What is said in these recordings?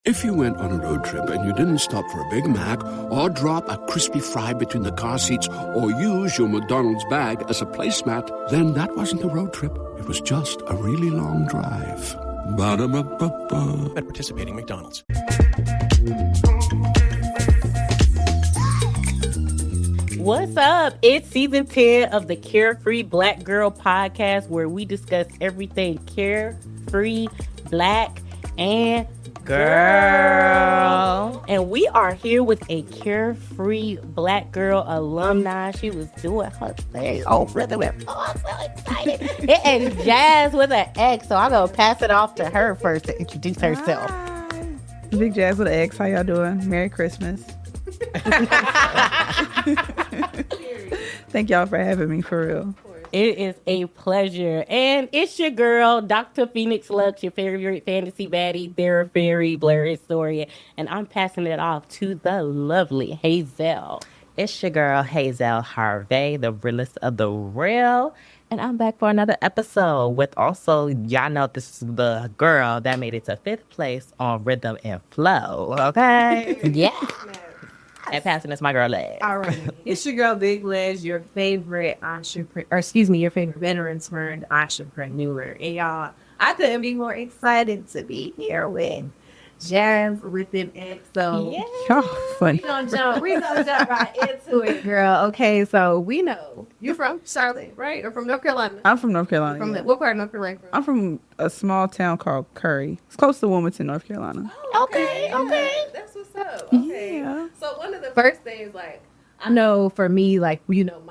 If you went on a road trip and you didn't stop for a Big Mac or drop a crispy fry between the car seats or use your McDonald's bag as a placemat, then that wasn't a road trip. It was just a really long drive. Ba-da-ba-ba-ba. At participating McDonald's. What's up? It's season 10 of the Carefree Black Girl podcast, where we discuss everything carefree, black, and girl. And we are here with a Carefree Black Girl alumni. She was doing her thing on Rhythm and Flow. I'm so excited. It is Jaxs with an X, so I'm going to pass it off to her first to introduce herself. Hi. Big Jaxs with an X. How y'all doing? Merry Christmas. Thank y'all for having me, for real. It is a pleasure. And it's your girl, Dr. Phoenix Lux, your favorite fantasy baddie, their fairy, blurry story. And I'm passing it off to the lovely Hazel. It's your girl, Hazel Harvey, the realest of the real. And I'm back for another episode with also, y'all know this is the girl that made it to 5th place on Rhythm and Flow, okay? Yeah. And passing this my girl Leg. All right. It's your girl, Big Liz, your favorite your favorite veterans turned entrepreneur. And y'all, I couldn't be more excited to be here with Jaxs with an X. So Yeah. Y'all funny. we gonna jump right into it, girl. Okay, so we know you're from Charlotte, right? Or from North Carolina? I'm from North Carolina. From yeah. what part of North Carolina? I'm from a small town called Curry. It's close to Wilmington, North Carolina. Okay. That's what's up. Okay. Yeah. So one of the first things, like, I know for me, like, you know,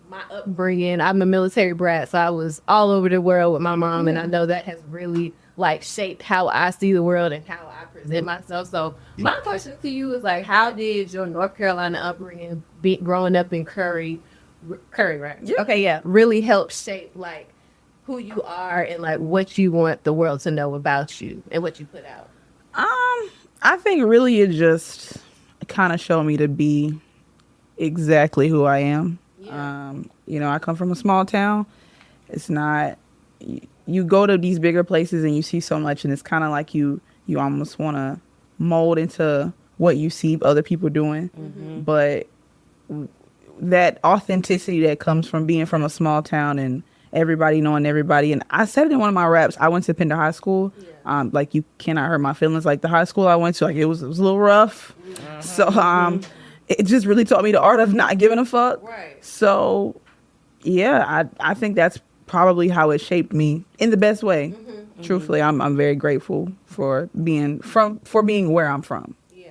my upbringing, I'm a military brat, so I was all over the world with my mom, and I know that has really, like, shaped how I see the world and how I present myself. So my question to you is, like, how did your North Carolina upbringing, growing up in Curry, right? Yeah. Okay, yeah, really help shape, like, who you are and, like, what you want the world to know about you and what you put out? I think really it just kind of showed me to be exactly who I am. Yeah. You know, I come from a small town. It's not, you go to these bigger places and you see so much, and it's kind of like you almost want to mold into what you see other people doing. Mm-hmm. But that authenticity that comes from being from a small town and everybody knowing everybody. And I said it in one of my raps. I went to Pender High School. Yeah. Like, you cannot hurt my feelings. Like, the high school I went to, like, it was a little rough. Mm-hmm. So it just really taught me the art of not giving a fuck. Right. So yeah, I think that's probably how it shaped me in the best way. Mm-hmm. Truthfully, I'm very grateful for being where I'm from. Yeah.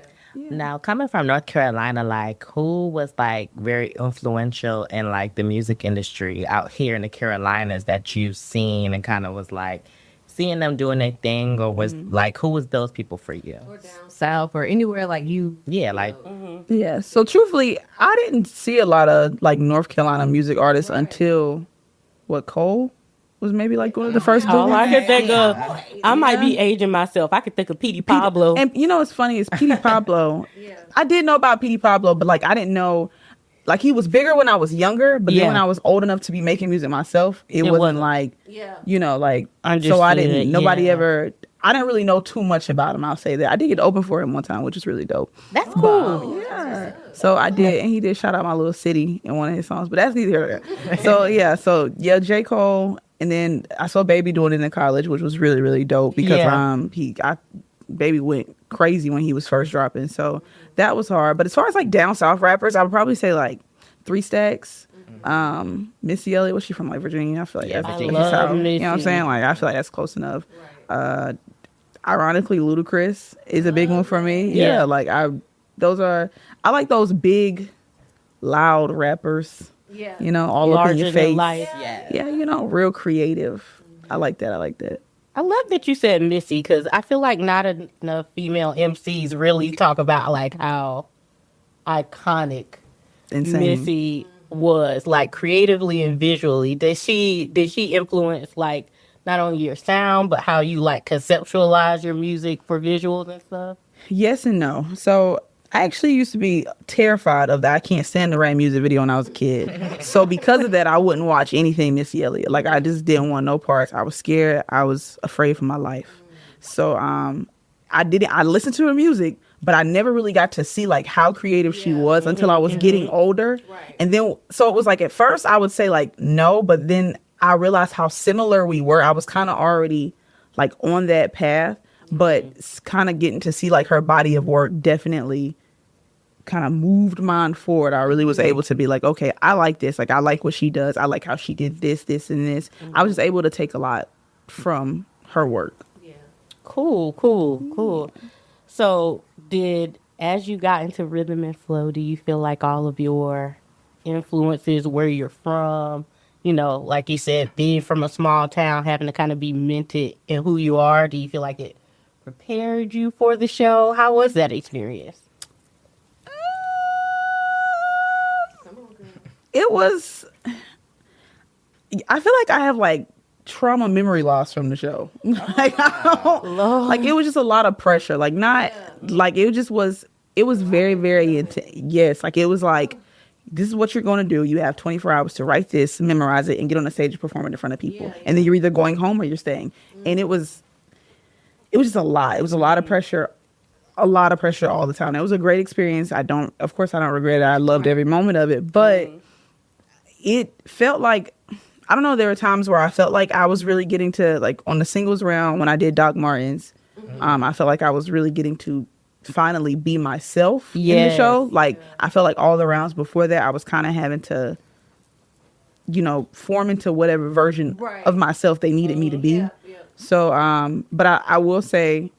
Now, coming from North Carolina, like, who was, like, very influential in, like, the music industry out here in the Carolinas that you've seen and kind of was, like, seeing them doing their thing, or was, like, who was those people for you? Or down south or anywhere like you. Yeah, like... Yeah, so truthfully, I didn't see a lot of, like, North Carolina music artists until, Cole was maybe, like, one of the first All I could think of, I might be aging myself. I could think of Petey Pablo. And you know what's funny is Petey Pablo. Yeah. I did know about Petey Pablo, but, like, I didn't know, like, he was bigger when I was younger, but then when I was old enough to be making music myself, it wasn't like, you know, like, so I didn't, ever, I didn't really know too much about him, I'll say that. I did get open for him one time, which is really dope. That's cool. Yeah. So I did, and he did shout out My Little City in one of his songs, but that's neither here nor there. So J. Cole, and then I saw Baby doing it in college, which was really, really dope because Baby went crazy when he was first dropping. So that was hard. But as far as, like, down south rappers, I would probably say, like, 3 Stacks. Missy Elliott, was she from, like, Virginia? I feel like that's Virginia. south. You know what I'm saying? Like, I feel like that's close enough. Right. Ironically, Ludacris is a big one for me. Yeah, like, I like those big, loud rappers. Yeah. You know, all up in your face. Life. Yeah, you know, real creative. I like that. I love that you said Missy, because I feel like not enough female MCs really talk about, like, how iconic Missy was, like, creatively and visually. Did she influence, like, not only your sound, but how you, like, conceptualize your music for visuals and stuff? Yes and no. So I actually used to be terrified of the I Can't Stand the Rain music video when I was a kid. So because of that, I wouldn't watch anything Missy Elliott. Like, I just didn't want no parts. I was scared. I was afraid for my life. So I listened to her music, but I never really got to see like how creative she was until I was getting older. Right. And then, so it was like, at first I would say like, no, but then I realized how similar we were. I was kind of already like on that path, but kind of getting to see like her body of work definitely kind of moved mine forward. I really was able to be like, okay, I like this. Like, I like what she does. I like how she did this, this, and this. I was just able to take a lot from her work. Yeah. Cool. So as you got into rhythm and flow, do you feel like all of your influences, where you're from, you know, like you said, being from a small town, having to kind of be minted in who you are, do you feel like it prepared you for the show? How was that experience? It was, I feel like I have like trauma memory loss from the show. Like, like it was just a lot of pressure. Like, not like it was very, very intense. Yes. Like, it was like, this is what you're going to do. You have 24 hours to write this, memorize it, and get on the stage and perform it in front of people. And then you're either going home or you're staying. And it was just a lot. It was a lot of pressure. A lot of pressure all the time. It was a great experience. Of course I don't regret it. I loved every moment of it, but it felt like, I don't know, there were times where I felt like I was really getting to, like, on the singles round when I did Doc Martens, I felt like I was really getting to finally be myself in the show. Like, I felt like all the rounds before that, I was kind of having to, you know, form into whatever version of myself they needed me to be. So, but I will say,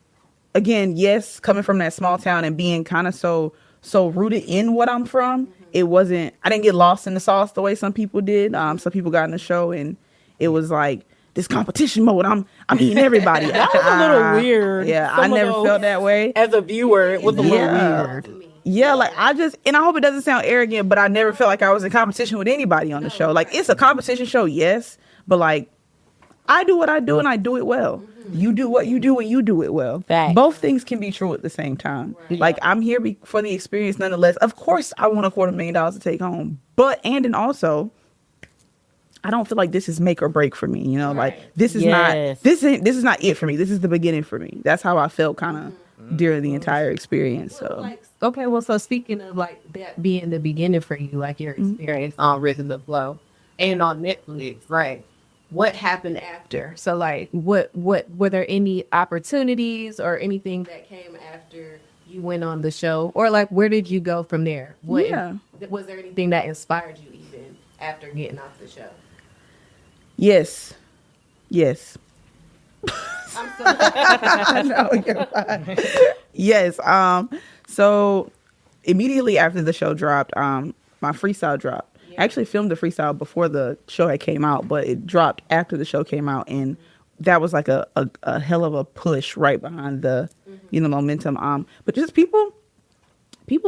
again, yes, coming from that small town and being kind of so rooted in what I'm from, I didn't get lost in the sauce the way some people did. Some people got in the show and it was like this competition mode. I'm eating everybody. That was a little weird. Yeah, I never felt that way. As a viewer, it was a little weird. Yeah, like and I hope it doesn't sound arrogant, but I never felt like I was in competition with anybody on the show. Like, it's a competition show, yes, but like, I do what I do and I do it well. You do what you do and you do it well. Facts. Both things can be true at the same time. Right. Like, I'm here for the experience nonetheless. Of course, I want $250,000 to take home. But, and also, I don't feel like this is make or break for me. You know, like, this is not it for me. This is the beginning for me. That's how I felt kind of during the entire experience. So, okay, well, so speaking of like that being the beginning for you, like your experience on Rhythm and Flow and on Netflix, right? What happened after? So like, what were there any opportunities or anything that came after you went on the show, or like, where did you go from there? Was there anything that inspired you even after getting off the show? Yes. I'm sorry. No, you're fine. Yes. So immediately after the show dropped, my freestyle dropped. I actually filmed the freestyle before the show had came out, but it dropped after the show came out, and that was like a hell of a push right behind the momentum. But just people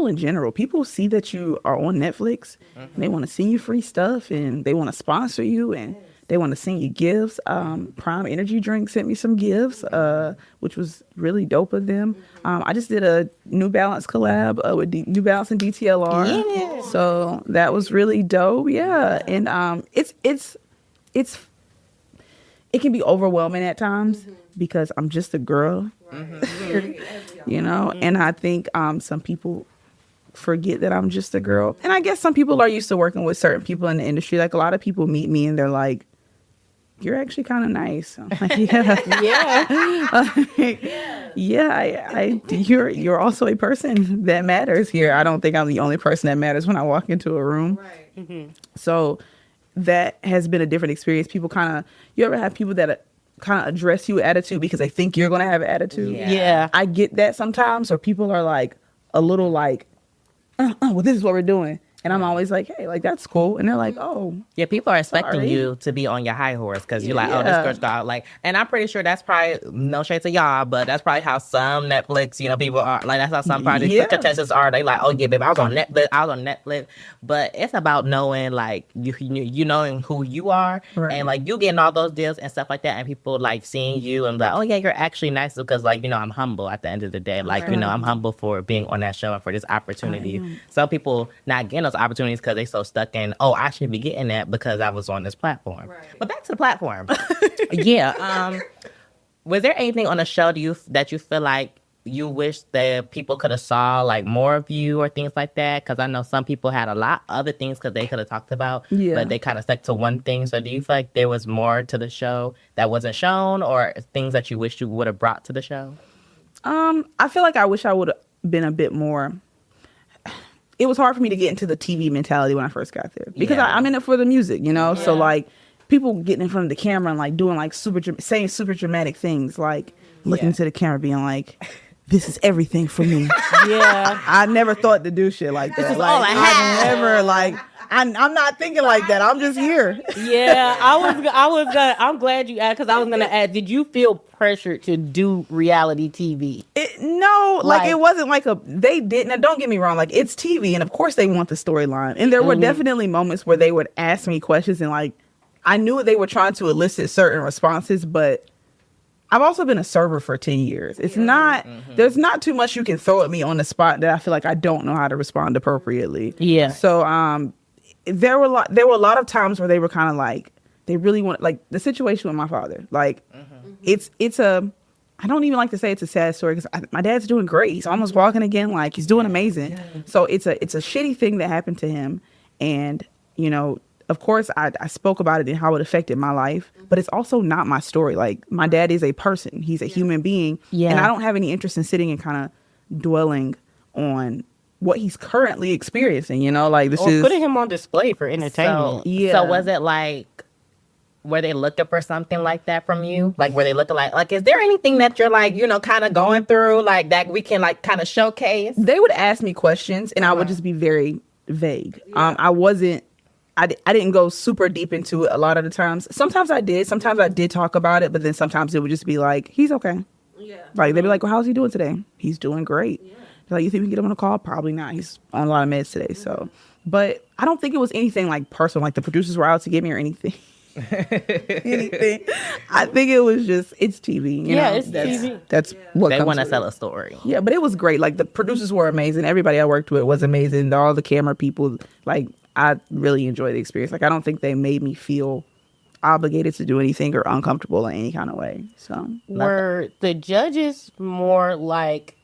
in general, people see that you are on Netflix, and they want to send you free stuff, and they want to sponsor you, and they want to send you gifts. Prime Energy Drink sent me some gifts, which was really dope of them. I just did a New Balance collab with New Balance and DTLR. Yeah. So that was really dope. Yeah. And it can be overwhelming at times because I'm just a girl, you know, and I think some people forget that I'm just a girl. And I guess some people are used to working with certain people in the industry. Like, a lot of people meet me and they're like, you're actually kind of nice. I'm like, you're also a person that matters here. I don't think I'm the only person that matters when I walk into a room. Right. So that has been a different experience. People you ever have people that kind of address you with attitude because they think you're going to have an attitude? Yeah. I get that sometimes. Or people are like a little like, well, this is what we're doing. And I'm always like, hey, like, that's cool. And they're like, oh. Yeah, people are expecting you to be on your high horse because you're like, oh, this girl's got, like, and I'm pretty sure that's probably, no shade to y'all, but that's probably how some Netflix, people are, like, that's how some probably contestants are. They like, oh, yeah, baby, I was on Netflix. But it's about knowing, like, you knowing who you are. Right. And, like, you getting all those deals and stuff like that. And people, like, seeing you and like, oh, yeah, you're actually nice because, like, I'm humble at the end of the day. Like, I'm humble for being on that show and for this opportunity. Some people not getting those opportunities because they so stuck in, oh, I should be getting that because I was on this platform. Right. But back to the platform. Was there anything on the show that you feel like you wish that people could have saw like more of you or things like that? Because I know some people had a lot other things because they could have talked about, but they kind of stuck to one thing. So do you feel like there was more to the show that wasn't shown, or things that you wish you would have brought to the show? I feel like I wish I would have been a bit more. It was hard for me to get into the TV mentality when I first got there because I'm in it for the music, you know. So like people getting in front of the camera and like doing like saying super dramatic things, like looking into the camera, being like, "This is everything for me." I never thought to do shit like that. Like, all I have. never like. I'm not thinking like that. I'm just here. I'm glad you asked, because I was gonna ask, did you feel pressured to do reality TV? No, like it wasn't like they didn't. Now, don't get me wrong. Like, it's TV, and of course they want the storyline. And there were definitely moments where they would ask me questions, and like I knew they were trying to elicit certain responses, but I've also been a server for 10 years. It's not, there's not too much you can throw at me on the spot that I feel like I don't know how to respond appropriately. Yeah. So, there were a lot of times where they were kind of like, they really want, like the situation with my father. Like, it's I don't even like to say it's a sad story because my dad's doing great. He's almost walking again. Like, he's doing amazing. So it's a shitty thing that happened to him. And, you know, of course I spoke about it and how it affected my life, but it's also not my story. Like, my dad is a person. He's a human being. And I don't have any interest in sitting and kind of dwelling on what he's currently experiencing, you know, like this is putting him on display for entertainment. So was it like, were they looking for something like that from you? Like, were they looking like, is there anything that you're like, you know, kind of going through like that we can like kind of showcase? They would ask me questions and I would just be very vague. I didn't go super deep into it a lot of the times. Sometimes I did talk about it, but then sometimes it would just be like, he's okay. Like, they'd be like, well, how's he doing today? He's doing great. Like, you think we can get him on a call? Probably not. He's on a lot of meds today. So, but I don't think it was anything like personal, like the producers were out to get me or anything. I think it was just, it's TV. You know? It's TV. That's what They comes want to with sell it. a story. Yeah, but it was great. Like, the producers were amazing. Everybody I worked with was amazing. All the camera people, like, I really enjoyed the experience. Like, I don't think they made me feel obligated to do anything or uncomfortable in any kind of way. So, were the judges more like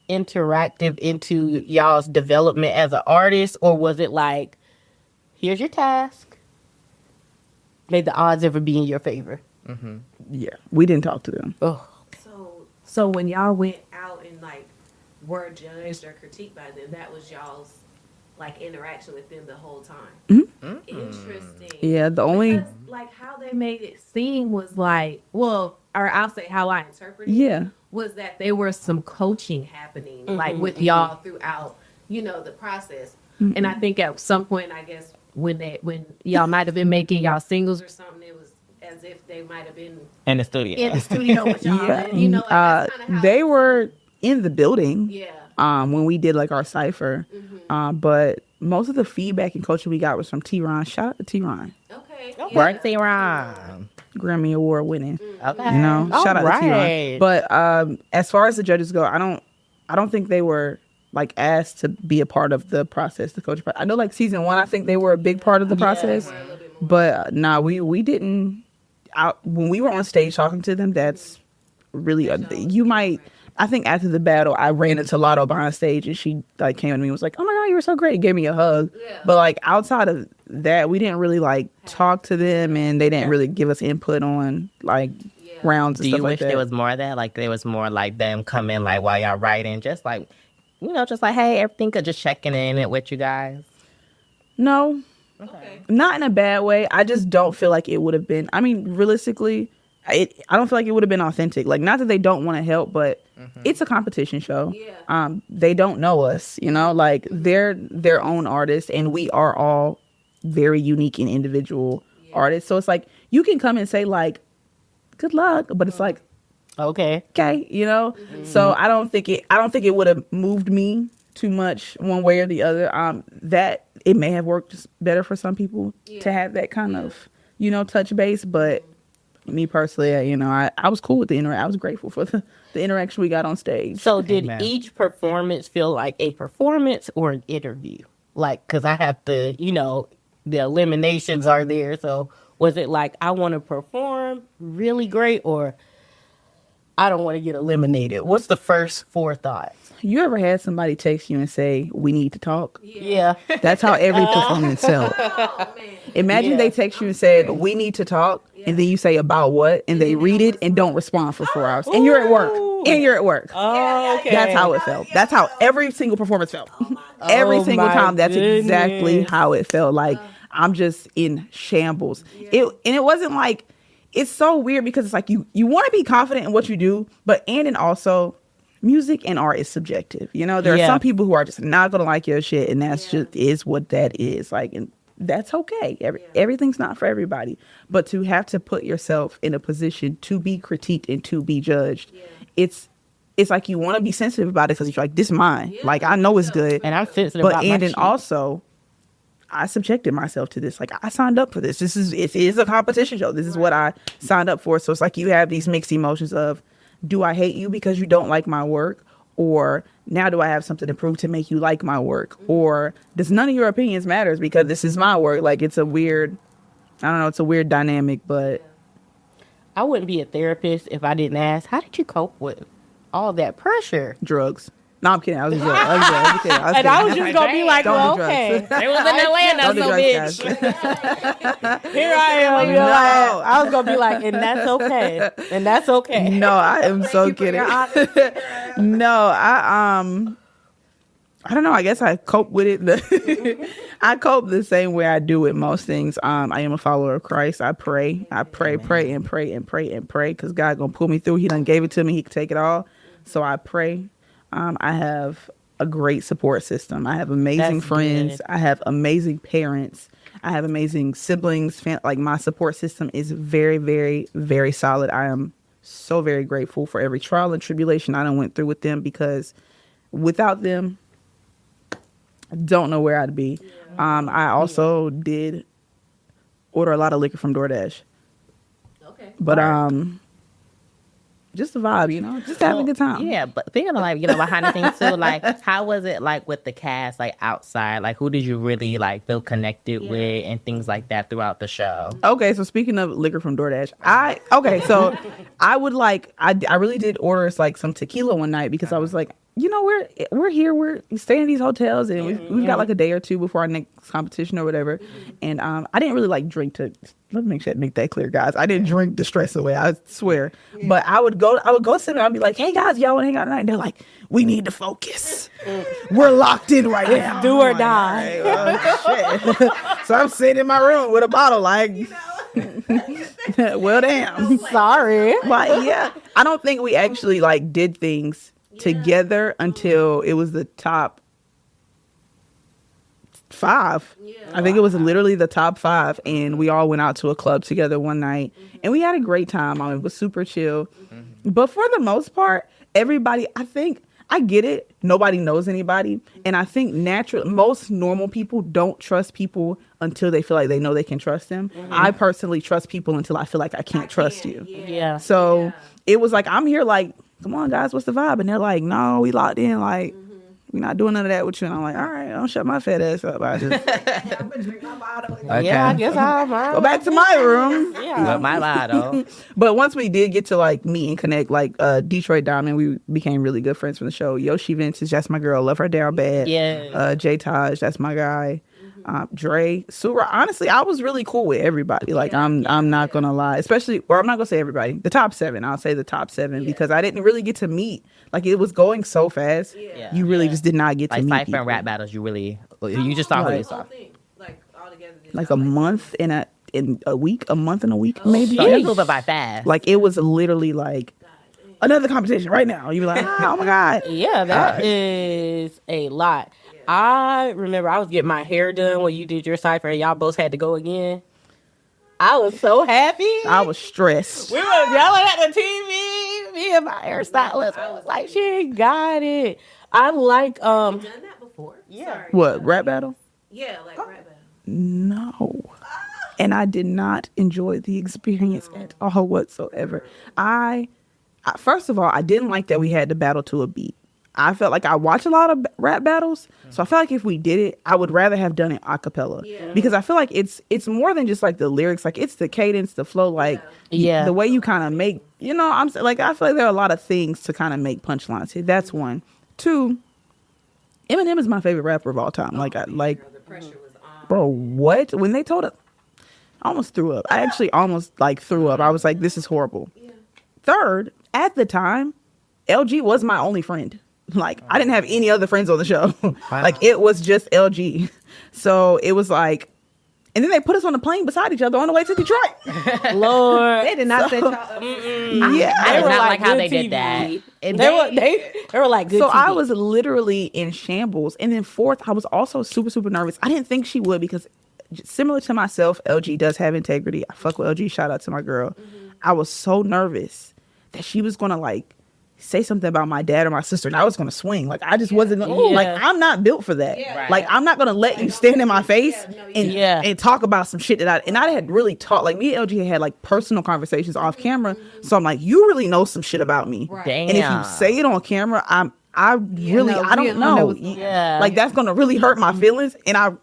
interactive into y'all's development as an artist, or was it like, here's your task, may the odds ever be in your favor? yeah, we didn't talk to them. So when y'all went out and like were judged or critiqued by them, that was y'all's like interaction with them the whole time. Interesting. Yeah, the only Because, like, how they made it seem was like, well, or I'll say how I interpreted it was that there was some coaching happening like with y'all throughout, you know, the process. And I think at some point, I guess when y'all might have been making y'all singles or something, it was as if they might have been In the studio. with y'all. And, you know, like, that's kinda how they were in the building. Yeah. When we did like our cipher. But most of the feedback and coaching we got was from T-Ron. Shout out to T-Ron. Okay. Work T-Ron. Grammy Award winning. Okay. You know, shout out to T-Ron. Right. But as far as the judges go, I don't think they were like asked to be a part of the process, the coaching process. I know like season 1, I think they were a big part of the process. But we didn't. When we were on stage talking to them, that's really you might. I think after the battle, I ran into Lotto behind stage and she like came to me and was like, "Oh my God, you were so great." Gave me a hug. But like outside of that, we didn't really like talk to them and they didn't really give us input on like rounds and Do stuff you like wish that. there was more of that? Like, there was more like them coming like while y'all writing, just like, you know, just like, hey, everything could just checking in with you guys. No. Okay. Not in a bad way. I just don't feel like it would have been. I mean, realistically, I don't feel like it would have been authentic. Like, not that they don't want to help, but it's a competition show. They don't know us, you know, like they're their own artists and we are all very unique and individual artists. So it's like, you can come and say like, good luck, but it's like, Okay, you know? So I don't think it would have moved me too much one way or the other. That it may have worked better for some people to have that kind of, you know, touch base, but me personally, you know, I was cool with the interaction. I was grateful for the interaction we got on stage. so did Amen. each performance feel like a performance or an interview? Like, because I have to, you know, the eliminations are there. So was it like, I want to perform really great, or I don't want to get eliminated, what's the first forethought? You ever had somebody text you and say, we need to talk? Yeah. That's how every performance felt. Imagine they text you and said, we need to talk. And then you say, about what? And they read it and don't respond for 4 hours. And you're at work. Oh, okay. That's how it felt. That's how every single performance felt. Every single time. That's exactly how it felt. Like, I'm just in shambles. And it wasn't like, it's so weird because it's like you want to be confident in what you do, and also music and art is subjective. You know, there are some people who are just not going to like your shit, and that's just is what that is. Like, and that's okay. Everything's not for everybody. But to have to put yourself in a position to be critiqued and to be judged, it's like you want to be sensitive about it because you're like, this is mine. Like, I know it's good. And I'm sensitive about my shit. Also, I subjected myself to this. Like, I signed up for this. It is a competition show. This is what I signed up for. So it's like you have these mixed emotions of, do I hate you because you don't like my work? Or now do I have something to prove to make you like my work? Or does none of your opinions matters because this is my work? Like, it's a weird, I don't know, it's a weird dynamic, but. I wouldn't be a therapist if I didn't ask, how did you cope with all that pressure? Drugs. No, I'm kidding. I was just kidding. And I was just going to be like, Don't do okay. They was in Atlanta, so bitch. Here I am. You know, like, I was going to be like, and that's okay. And that's okay. No, I am so kidding. No, I don't know. I guess I cope with it. I cope the same way I do with most things. I am a follower of Christ. I pray, pray, and pray because God going to pull me through. He done gave it to me. He can take it all. So I pray. I have a great support system. I have amazing friends. Good. I have amazing parents. I have amazing siblings. Like, my support system is very, very, very solid. I am so very grateful for every trial and tribulation I done went through with them because without them, I don't know where I'd be. I also did order a lot of liquor from DoorDash. Okay. But just the vibe, you know, just having a good time. Yeah, but thinking of, like, you know, behind the scenes too, like, how was it like with the cast, like, outside? Like, who did you really like feel connected with and things like that throughout the show? Okay, so speaking of liquor from DoorDash, I would like, I really did order like some tequila one night because I was like, you know, we're here, we're staying in these hotels, and we've got like a day or two before our next competition or whatever. And I didn't really like drink to. Let me make that clear, guys. I didn't drink the stress away. I swear. But I would go sit there. I'd be like, "Hey guys, y'all want to hang out tonight?" And they're like, "We need to focus. We're locked in right now. Do or die." Shit. So I'm sitting in my room with a bottle, like. Well, damn. Sorry. But yeah, I don't think we actually like did things together until it was the top 5. I think it was literally the top 5, and we all went out to a club together one night, and we had a great time. It was super chill. But for the most part, everybody, I think, I get it. Nobody knows anybody. And I think most normal people don't trust people until they feel like they know they can trust them. I personally trust people until I feel like I can't trust you. Yeah. So it was like, I'm here like, come on, guys, what's the vibe? And they're like, no, we locked in. Like, we're not doing none of that with you. And I'm like, all right, don't shut my fat ass up. I just Okay. Yeah, I guess I'll go back to my room. Yeah, my bottle. But once we did get to like meet and connect, like Detroit Diamond, we became really good friends from the show. Yoshi Vintage, that's my girl. Love her down bad. Yeah. J Taj, that's my guy. Dre, Sura. Honestly, I was really cool with everybody. Like, I'm not gonna lie, or I'm not gonna say everybody. The top 7. I'll say the top 7 because I didn't really get to meet. Like, it was going so fast. Yeah. You really just did not get to meet. Like, Cypher and rap battles, you just saw who you saw. Like, all together. Like a month in a week, maybe. So it's moving by fast. Like, it was literally like another competition right now. You were like, oh my god. Yeah, that is a lot. I remember I was getting my hair done when you did your cypher and y'all both had to go again. I was so happy. I was stressed. We were yelling at the TV. Me and my hairstylist. I was like, she got it. I like Have you done that before? Yeah. Sorry. What, rap battle? Yeah, like rap battle. No. And I did not enjoy the experience at all whatsoever. First of all, I didn't like that we had to battle to a beat. I felt like I watch a lot of rap battles, so I feel like if we did it, I would rather have done it a cappella because I feel like it's more than just like the lyrics, like it's the cadence, the flow, like the way you kind of make, you know, I feel like there are a lot of things to kind of make punchlines here. That's one. Two, Eminem is my favorite rapper of all time. The pressure was on. Bro, what? When they told it, I almost threw up. I actually almost like threw up. I was like, this is horrible. Yeah. Third, at the time, LG was my only friend. Like, I didn't have any other friends on the show. Like, it was just LG. So it was like, and then they put us on the plane beside each other on the way to Detroit. Lord, they did not set y'all up. Yeah, I did not like how they did that. They were like good. So TV. I was literally in shambles. And then fourth, I was also super, super nervous. I didn't think she would because similar to myself, LG does have integrity. I fuck with LG. Shout out to my girl. I was so nervous that she was gonna like say something about my dad or my sister, and I was gonna swing. Like I just wasn't gonna, like I'm not built for that. Yeah. Like I'm not gonna let you stand in my face and talk about some shit that I had really taught. Like me and LG had like personal conversations off camera. So I'm like, you really know some shit about me. Right. Damn. And if you say it on camera, I don't know. Like that's gonna really hurt my feelings, and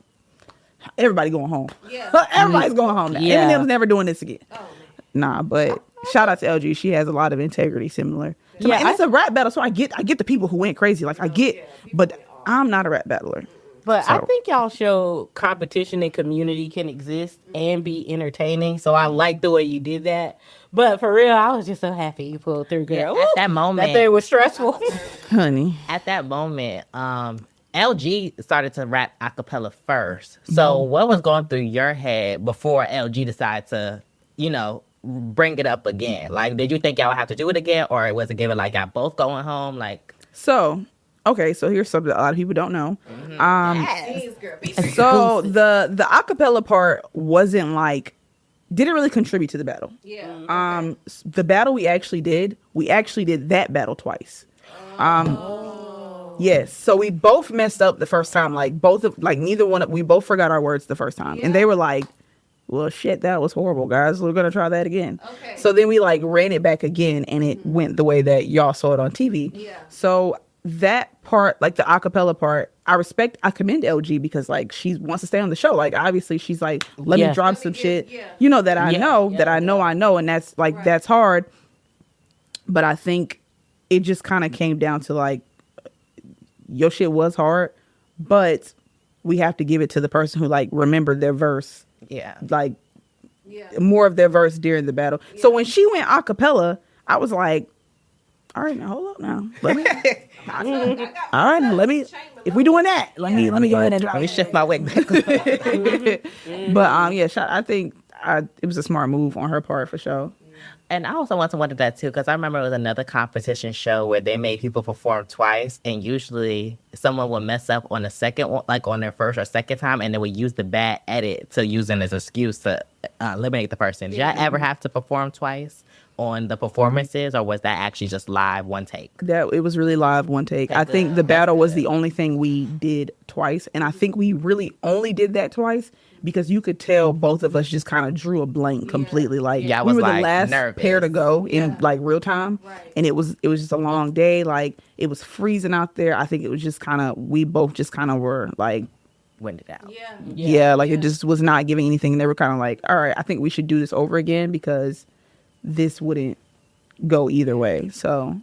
everybody going home. Yeah. Everybody's going home now. Yeah. Eminem's never doing this again. Oh, nah, but shout out to LG. She has a lot of integrity similar. And it's a rap battle, so I get the people who went crazy. Like I get, but I'm not a rap battler. But so. I think y'all show competition and community can exist and be entertaining. So I like the way you did that. But for real, I was just so happy you pulled through, girl. Yeah, at that moment, that thing was stressful, honey. At that moment, LG started to rap a cappella first. So what was going through your head before LG decided to, you know, bring it up again? Like, did you think y'all would have to do it again, or was it given like y'all both going home? Like, so okay, so here's something a lot of people don't know. So the acapella part wasn't like didn't really contribute to the battle. Yeah. The battle we actually did that battle twice. Yes, so we both messed up the first time. Like we both forgot our words the first time, and they were like, well, shit, that was horrible, guys. We're going to try that again. Okay. So then we like ran it back again, and it went the way that y'all saw it on TV. Yeah. So that part, like the acapella part, I commend LG because like she wants to stay on the show. Like obviously she's like, let me drop some shit, you know, that I know, and that's like, that's hard. But I think it just kind of came down to like, your shit was hard, but we have to give it to the person who like remembered their verse. Yeah. Like more of their verse during the battle. Yeah. So when she went a cappella, I was like, all right, now hold up now. Let me all right, now let me if we're doing that, let me go ahead and drop. Let me shift my wig back. But I think it was a smart move on her part for sure. And I also wanted that too, because I remember it was another competition show where they made people perform twice, and usually someone would mess up on the second one, like on their first or second time, and they would use the bad edit to use it as an excuse to eliminate the person. Did y'all ever have to perform twice on the performances, or was that actually just live one take? That it was really live one take. I think the battle was the only thing we did twice, and I think we really only did that twice because you could tell both of us just kind of drew a blank completely. Like we were the last pair to go in like real time, and it was just a long day. Like it was freezing out there. I think it was just kind of we both just kind of were like winded out. It just was not giving anything. And they were kind of like, all right, I think we should do this over again because this wouldn't go either way. So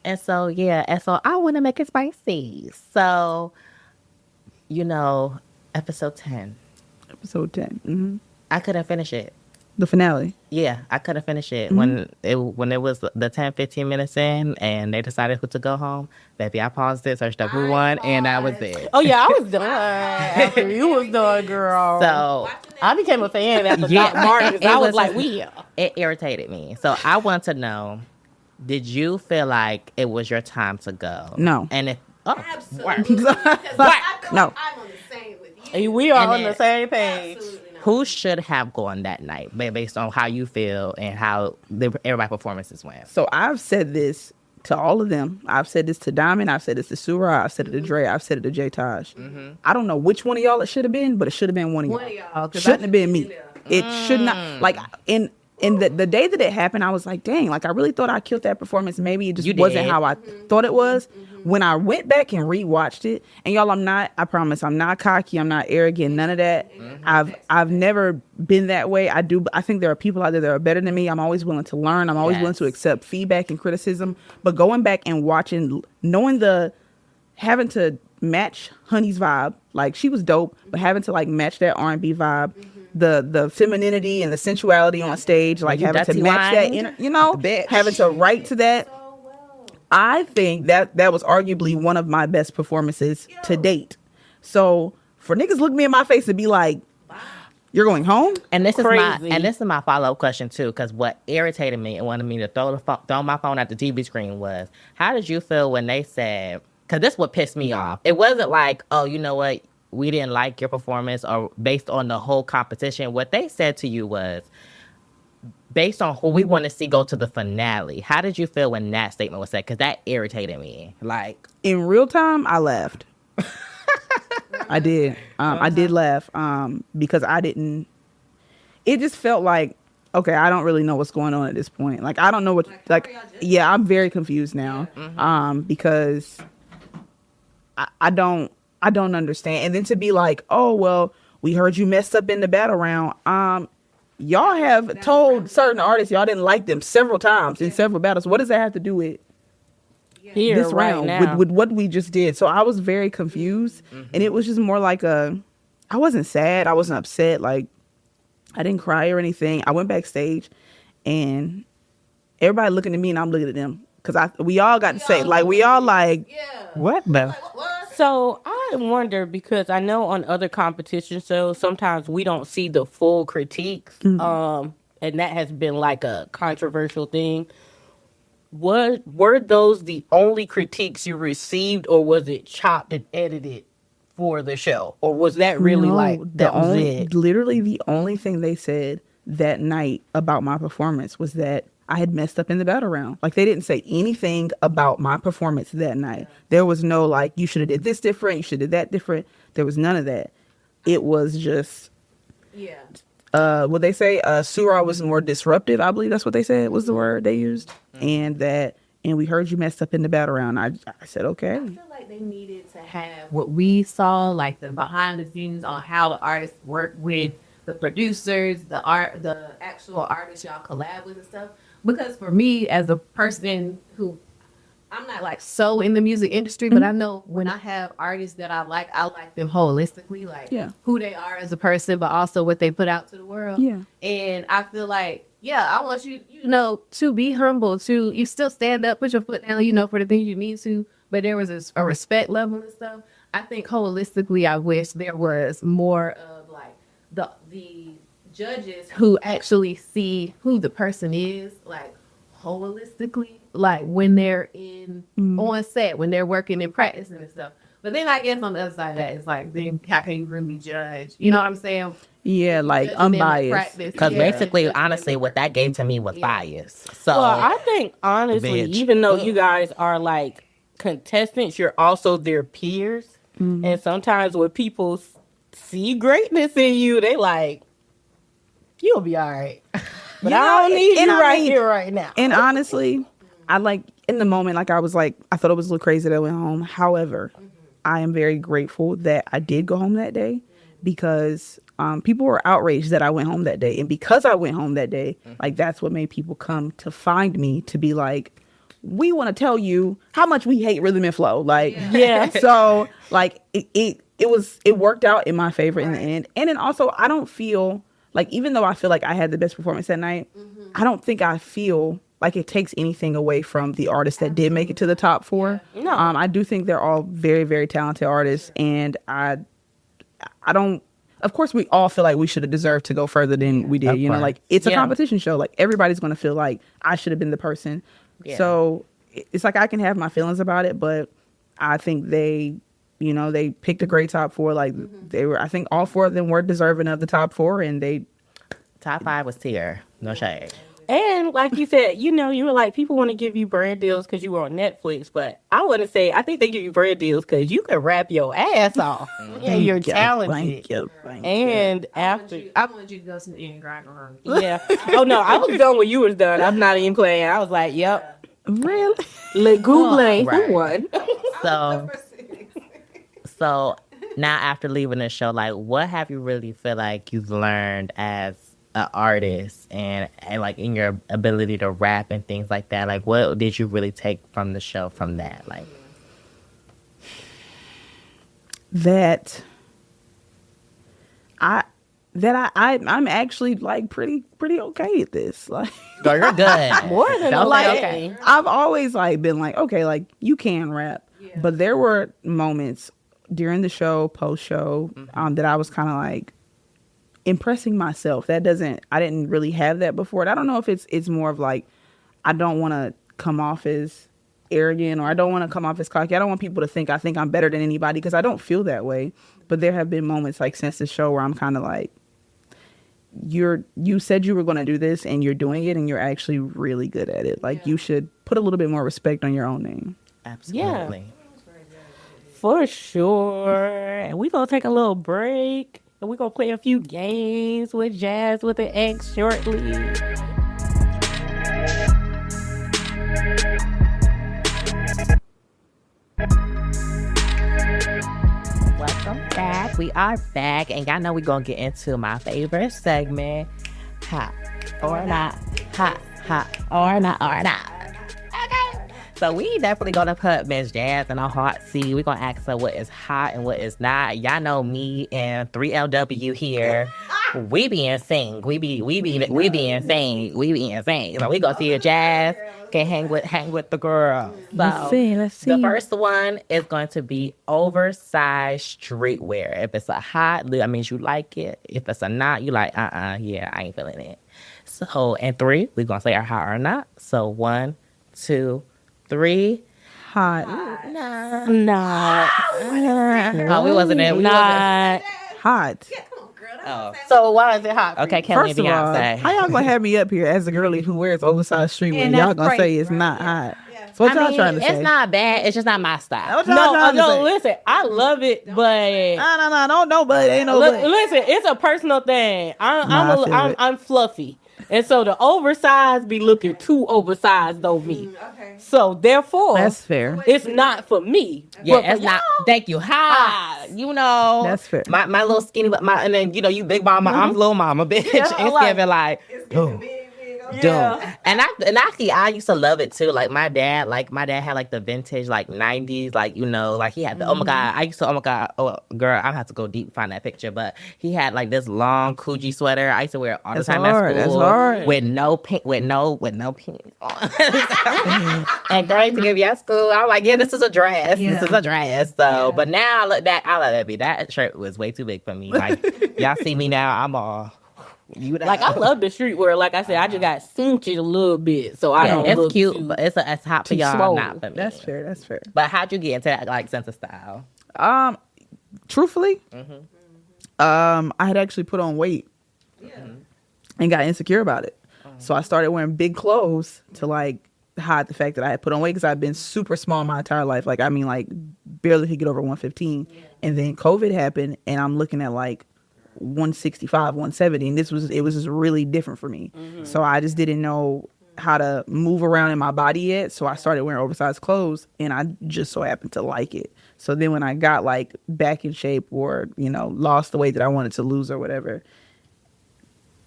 and so I want to make it spicy. So episode 10. Mm-hmm. I couldn't finish it. The finale. Yeah, I couldn't finish it. Mm-hmm. When it was the 10, 15 minutes in and they decided who to go home, baby, I paused it, searched up who won, and I was there. Oh, yeah, I was done after you was done, girl. So I became a fan after Doc Martin. I was like, it irritated me. So I want to know, did you feel like it was your time to go? No. And if absolutely. No. I'm on the same with you. We are on the same page. Who should have gone that night based on how you feel and how everybody's performances went? So I've said this to all of them. I've said this to Diamond. I've said this to Surah. I've said it to Dre. I've said it to J Taj. Mm-hmm. I don't know which one of y'all it should have been, but it should have been one of y'all. Shouldn't have been me. It should not. Like, and And the day that it happened, I was like, dang, like I really thought I killed that performance. Maybe it just wasn't how I thought it was. When I went back and rewatched it, and y'all, I promise, I'm not cocky, I'm not arrogant, none of that. I've never been that way. I think there are people out there that are better than me. I'm always willing to learn. I'm always willing to accept feedback and criticism. But going back and watching, having to match Honey's vibe, like she was dope, but having to like match that R&B vibe. The femininity and the sensuality on stage, like having to match that, having to write to that. I think that was arguably one of my best performances to date. So for niggas look me in my face and be like, "You're going home?" And this is my follow-up question too, because what irritated me and wanted me to throw my phone at the TV screen was, how did you feel when they said? Because this is what pissed me off. It wasn't like, oh, you know what? We didn't like your performance or based on the whole competition. What they said to you was, based on who we want to see go to the finale. How did you feel when that statement was said? Because that irritated me. Like, in real time, I laughed. I did. I did laugh because I didn't. It just felt like, okay, I don't really know what's going on at this point. Like, I don't know what. Like, yeah, I'm very confused now because I don't understand. And then to be like, oh, well, we heard you messed up in the battle round. Y'all have told certain artists y'all didn't like them several times in several battles. What does that have to do with this round, with what we just did? So I was very confused. And it was just more like I wasn't sad. I wasn't upset. Like, I didn't cry or anything. I went backstage and everybody looking at me and I'm looking at them. Because we all got to say, like, we all like, what the? So I wonder, because I know on other competition shows, sometimes we don't see the full critiques. And that has been like a controversial thing. Were those the only critiques you received, or was it chopped and edited for the show? Or was that really literally the only thing they said that night about my performance was that I had messed up in the battle round. Like, they didn't say anything about my performance that night. There was no, like, you should have did this different, you should have did that different. There was none of that. It was just, what they say, Surah was more disruptive. I believe that's what they said was the word they used. And we heard you messed up in the battle round. I said, okay. I feel like they needed to have what we saw, like the behind the scenes on how the artists work with the producers, the actual artists y'all collab with and stuff. Because for me, as a person who, I'm not like so in the music industry, but I know when I have artists that I like them holistically, like who they are as a person, but also what they put out to the world. Yeah. And I feel like, I want you, to be humble, you still stand up, put your foot down, for the things you need to, but there was a respect level and stuff. I think holistically, I wish there was more of like the judges who actually see who the person is, like holistically, like when they're on set, when they're working and practicing and stuff. But then I guess on the other side of that, it's like, then how can you really judge? You know what I'm saying? Yeah, like unbiased. Because basically, honestly, what that gave to me was bias. So, well, I think honestly, even though you guys are like contestants, you're also their peers. And sometimes when people see greatness in you, they like, you'll be all right. But I don't need you here right now. And honestly, I like, in the moment, like I was like, I thought it was a little crazy that I went home. However, I am very grateful that I did go home that day because people were outraged that I went home that day. And because I went home that day, like that's what made people come to find me to be like, we want to tell you how much we hate rhythm and flow. Like, so like it worked out in my favor in the end. And then also I don't feel like, even though I feel like I had the best performance that night, I don't think I feel like it takes anything away from the artists that did make it to the top 4. No. I do think they're all very, very talented artists. And I don't, of course, we all feel like we should have deserved to go further than we did. Like it's a competition show. Like everybody's going to feel like I should have been the person. Yeah. So it's like I can have my feelings about it, but I think they picked a great top 4. Like they were, I think all 4 of them were deserving of the top 4, and they top 5 was tier. No shade. And like you said, you were like, people want to give you brand deals because you were on Netflix. But I want to say, I think they give you brand deals because you can rap your ass off. And you're talented. Thank you. And after. I want you to go to the end grind room. Yeah. Oh, no. I was done when you was done. I'm not even playing. I was like, yep. Really? Like, Googling. Right. Who won? So now after leaving the show, like, what have you really feel like you've learned as an artist and like in your ability to rap and things like that? Like, what did you really take from the show from that? Like, I'm actually like pretty okay at this. Like, girl, you're good. More than okay. I've always like been like, okay, like you can rap, but there were moments during the show, post show, that I was kind of like impressing myself. I didn't really have that before. And I don't know if it's more of like, I don't want to come off as arrogant or I don't want to come off as cocky. I don't want people to think I think I'm better than anybody because I don't feel that way. But there have been moments like since the show where I'm kind of like, you said you were going to do this and you're doing it and you're actually really good at it. Like you should put a little bit more respect on your own name. Absolutely. Yeah. For sure. And we're going to take a little break. And we're going to play a few games with Jazz with an X shortly. Welcome back. We are back. And y'all know we're going to get into my favorite segment. Hot or not. Hot or not. Okay. So we definitely gonna put Miss Jazz in a hot seat. We're gonna ask her what is hot and what is not. Y'all know me and 3LW here. We be insane. We be insane. So we gonna see if Jazz can hang with the girl. So Let's see. The first one is going to be oversized streetwear. If it's a hot, that means you like it. If it's a not, you like, yeah, I ain't feeling it. So in 3, we're gonna say our hot or not. So 1, 2, 3. Hot. Not. Oh, we wasn't in. Not. Hot. Oh. So why is it hot? Okay, Kelly First of all, Beyonce. how y'all gonna have me up here as a girlie who wears oversized streetwear? And Y'all that's gonna say crazy, it's not hot. So what y'all trying to say? It's not bad. It's just not my style. What y'all trying to say? Listen, I love it, but No, but ain't no but. listen, it's a personal thing. I feel it. I'm fluffy. And so the oversized be looking too oversized on me. Okay. So therefore, That's fair. it's not for me. Yeah, But for it's not. y'all, Thank you. Hi. You know. That's fair. My little skinny, and then you big mama. I'm little mama, bitch. Yeah, It's like- giving like. Boom. Dumb. And actually I used to love it too. Like my dad had like the vintage like 90s, like like he had the oh my god, oh girl, I'm gonna have to go deep and find that picture. But he had like this long Coogee sweater. I used to wear it all the time at school. That's hard. With no pink on. And girl, I used to give you at school. I was like, yeah, this is a dress. Yeah. This is a dress. So but now I look back, I let that be. That shirt was way too big for me. Like y'all see me now, I'm all like I love the streetwear. Like I said, I just got cinched a little bit, so I don't. It's look cute, too- but it's hot for too y'all, swole. not for me. That's fair. That's fair. But how'd you get into that like sense of style? Truthfully, I had actually put on weight and got insecure about it. So I started wearing big clothes to like hide the fact that I had put on weight because I've been super small my entire life. Like I mean, like barely could get over 115, and then COVID happened, and I'm looking at like 165, 170, and it was just really different for me. So I just didn't know how to move around in my body yet. So I started wearing oversized clothes, and I just so happened to like it. So then when I got like back in shape or lost the weight that I wanted to lose or whatever,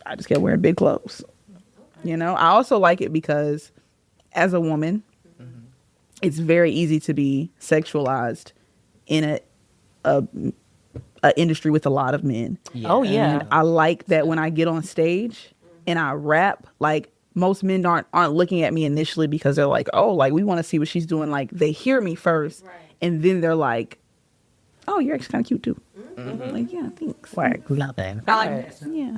I just kept wearing big clothes. I also like it because as a woman, it's very easy to be sexualized in a industry with a lot of men. Oh yeah. And I like that when I get on stage and I rap, like most men aren't looking at me initially because they're like, oh, like we want to see what she's doing. Like they hear me first, and then they're like, oh, you're actually kind of cute too. Like yeah, thanks. Work, love it. I like that. Yeah.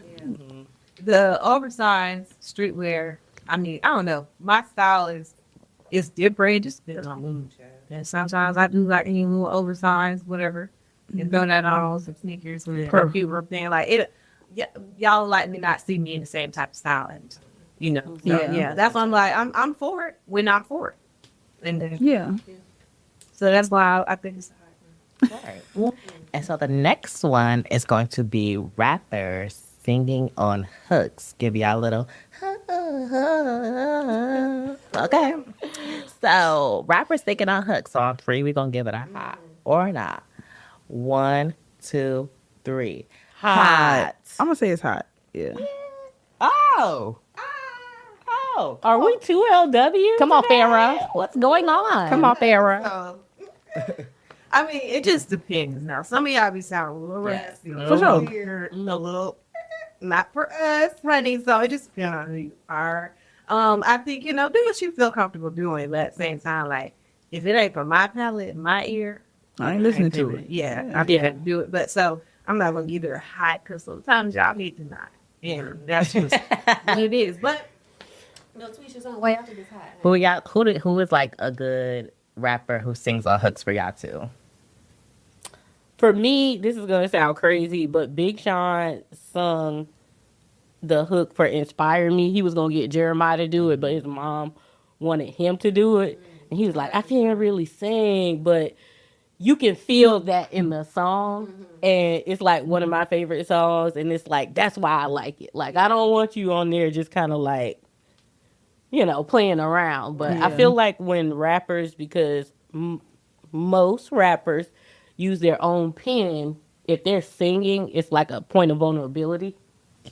The oversized streetwear. I mean, I don't know. My style is different. It just depends on mood. And sometimes I do like any little oversized, whatever. And throw that on some sneakers with a cute thing like it. Yeah, y'all like me not see me in the same type of style. And you know. So, yeah, that's why I'm like, I'm for it. We're not for it. And then, so that's why I think it's hard. Right. And so the next one is going to be rappers singing on hooks. Give y'all a little. Okay. So rappers singing on hooks. So on 3, we're going to give it a hot or not. 1, 2, 3. Hot. I'm gonna say it's hot. Yeah. Oh. Are we 2LW? Come on, Farrah. What's going on? Come on, Farrah. I mean, it just depends. Now, some of y'all be sounding a little raspy, For sure. weird, a little not for us, honey. So it just depends on who you are. I think, do what you feel comfortable doing, but at the same time, like, if it ain't for my palate, my ear, I ain't listening to it. Yeah, I can't do it. But so I'm not gonna give it a hot because sometimes y'all need to not. Yeah, that's just what it is. But tweet your own way after this hot. Who is like a good rapper who sings on hooks for y'all too? For me, this is gonna sound crazy, but Big Sean sung the hook for "Inspire Me." He was gonna get Jeremiah to do it, but his mom wanted him to do it, and he was like, "I can't really sing," but you can feel that in the song, and it's like one of my favorite songs, and it's like that's why I like it. Like, I don't want you on there just kind of like, playing around, but I feel like when rappers, because most rappers use their own pen, if they're singing, it's like a point of vulnerability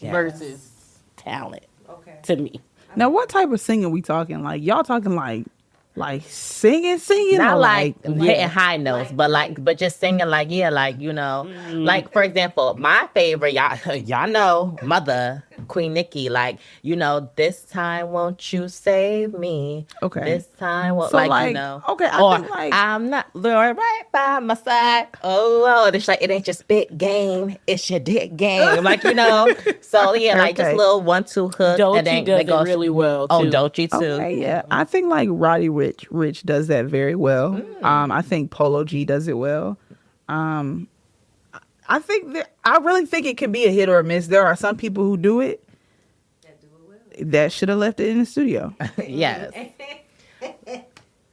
versus talent. Okay, to me. Now, what type of singing we talking? Like, y'all talking like singing, not or like hitting high notes, but just singing like like for example, my favorite, y'all know, Mother, Queen Nicki, like, this time won't you save me? Okay. This time won't, So, okay, I think I'm not right by my side. Oh, it's like, it ain't your spit game, it's your dick game. Like, so yeah, like just little 1-2 hook. Doechii and then does they go it really well too. Oh, Doechii too. Okay, yeah. I think like Roddy Rich does that very well. I think Polo G does it well. I really think it can be a hit or a miss. There are some people who do it that should have left it in the studio. Yes.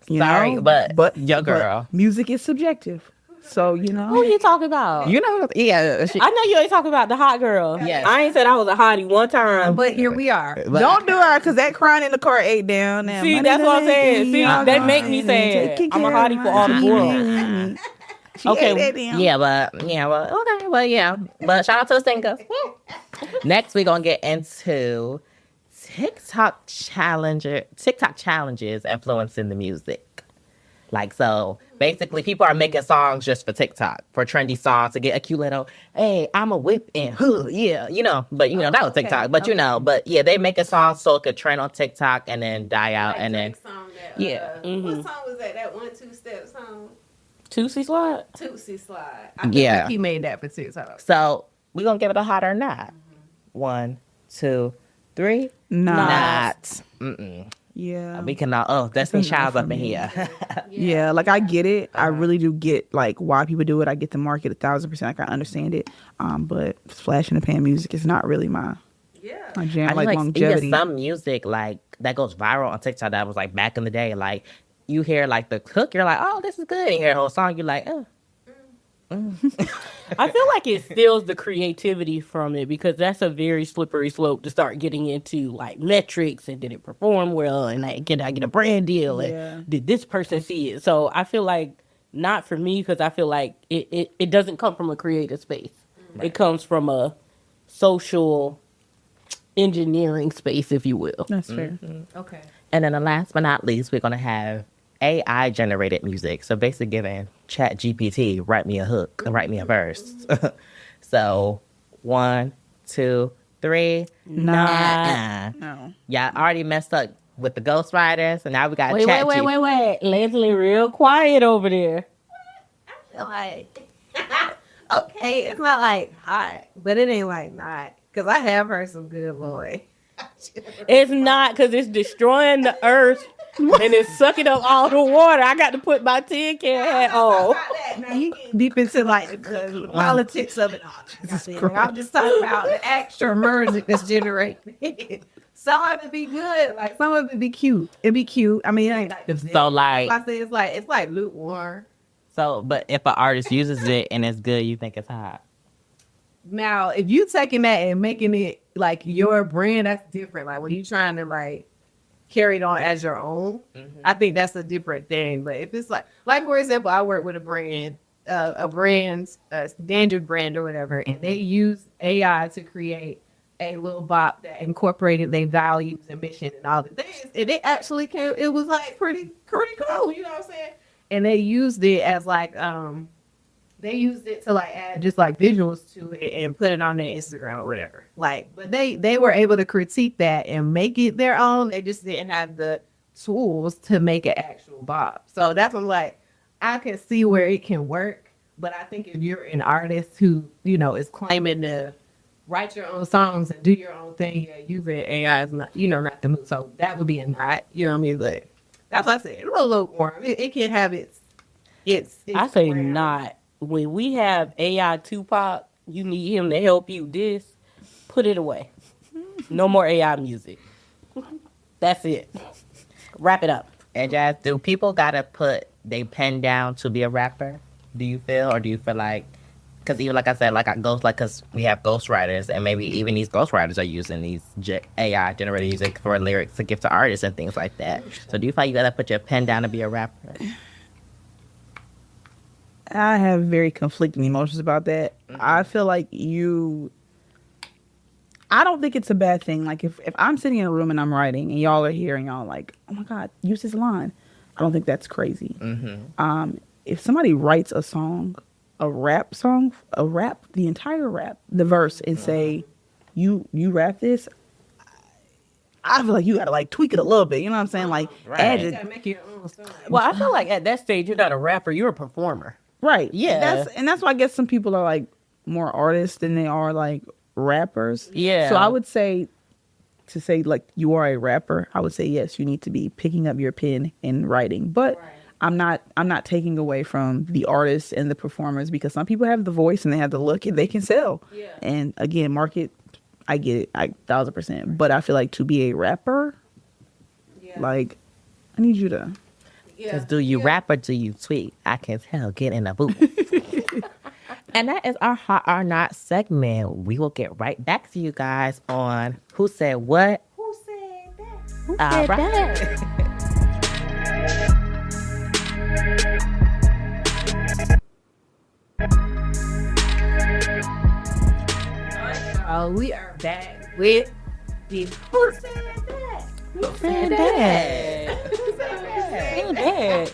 Sorry, but your girl. But music is subjective. So, Who you talking about? Yeah. I know you ain't talking about the hot girl. Yes. I ain't said I was a hottie one time. But here we are. Don't do her, because that crying in the car ate down. Now, see, that's what I'm saying. See, they make me sad. I'm a hottie for all the world. Okay. But shout out to the singers. Next, we're gonna get into TikTok challenges influencing the music. Like, so basically people are making songs just for TikTok, for trendy songs to get a cute little, hey, I'm a whip and but that was TikTok, but but yeah, they make a song so it could trend on TikTok and then die out, and then what song was that? That 1-2-step song? Tootsie Slide? Tootsie Slide. I think he made that for TikTok. So we're gonna give it a hot or not. 1, 2, 3. Not. Yeah. We cannot. Destiny Child's up in here. Yeah, like I get it. I really do get like why people do it. I get the market 1,000%. Like, I understand it. But flash in the pan music is not really my jam. Like longevity. Even some music like that goes viral on TikTok that was like back in the day. Like, you hear like the hook, you're like, oh, this is good. And you hear the whole song, you're like, oh. I feel like it steals the creativity from it, because that's a very slippery slope to start getting into like metrics, and did it perform well, and I get a brand deal, and did this person see it? So I feel like not for me, because I feel like it doesn't come from a creative space. Right. It comes from a social engineering space, if you will. That's fair. Okay. And then the last but not least, we're gonna have AI generated music. So basically giving ChatGPT, write me a hook, write me a verse. So 1, 2, 3. No. Y'all already messed up with the ghostwriters, and now we got wait. Leslie, real quiet over there. I feel like okay, it's not like hot, but it ain't like not, because I have heard some good boy. It's not, because it's destroying the earth. And it's sucking up all the water. I got to put my tin can hat on. Now you deep into like the politics of it all. I'm just talking about the extra music that's generated. some of it be good, like some of it be cute. It be cute. I mean, it ain't like the So like, I say it's like lukewarm. so but if an artist uses it and it's good, you think it's hot. Now, if you taking that and making it like your brand, that's different. Like when you trying to like carry it on as your own, I think that's a different thing. But if it's like for example, I work with a dandruff brand or whatever, and they use AI to create a little bop that incorporated their values and mission and all the things, and it actually came. It was like pretty cool, you know what I'm saying? And they used it as like they used it to like add just like visuals to it and put it on their Instagram or whatever. Like, but they were able to critique that and make it their own. They just didn't have the tools to make an actual bop. So that's what I'm like, I can see where it can work, but I think if you're an artist who, you know, is claiming to write your own songs and do your own thing, yeah, using AI is not, you know, not the move. So that would be a not, you know what I mean? Like, that's what I said. A little warm. It can have its I say brand. not. When we have AI Tupac, you need him to help you this, put it away. No more AI music. That's it. Wrap it up. And Jaxs, do people gotta put their pen down to be a rapper? Do you feel, or do you feel like, because even like I said, like because we have ghostwriters, and maybe even these ghostwriters are using these AI generated music for lyrics to give to artists and things like that. So do you feel like you gotta put your pen down to be a rapper? I have very conflicting emotions about that. I feel like I don't think it's a bad thing. Like if I'm sitting in a room and I'm writing and y'all are here and y'all like, oh my God, use this line. I don't think that's crazy. If somebody writes a song, the entire rap, the verse, and say, you rap this, I feel like you gotta like tweak it a little bit. You know what I'm saying? Like add You it. gotta make your own song. Well, I feel like at that stage, you're not a rapper, you're a performer. Right. Yeah. That's why I guess some people are like more artists than they are like rappers. Yeah. So I would say, to say like you are a rapper, I would say yes, you need to be picking up your pen and writing. But I'm not taking away from the artists and the performers, because some people have the voice and they have the look and they can sell. Yeah. And again, market, I get it, 1,000%. But I feel like to be a rapper, like I need you to. Because do you rap or do you tweet? I can tell. Get in a booth. And that is our Hot or Not segment. We will get right back to you guys on Who Said What? Who said that? Who said that? We are back with the Who Said That? Who said that? Who said that?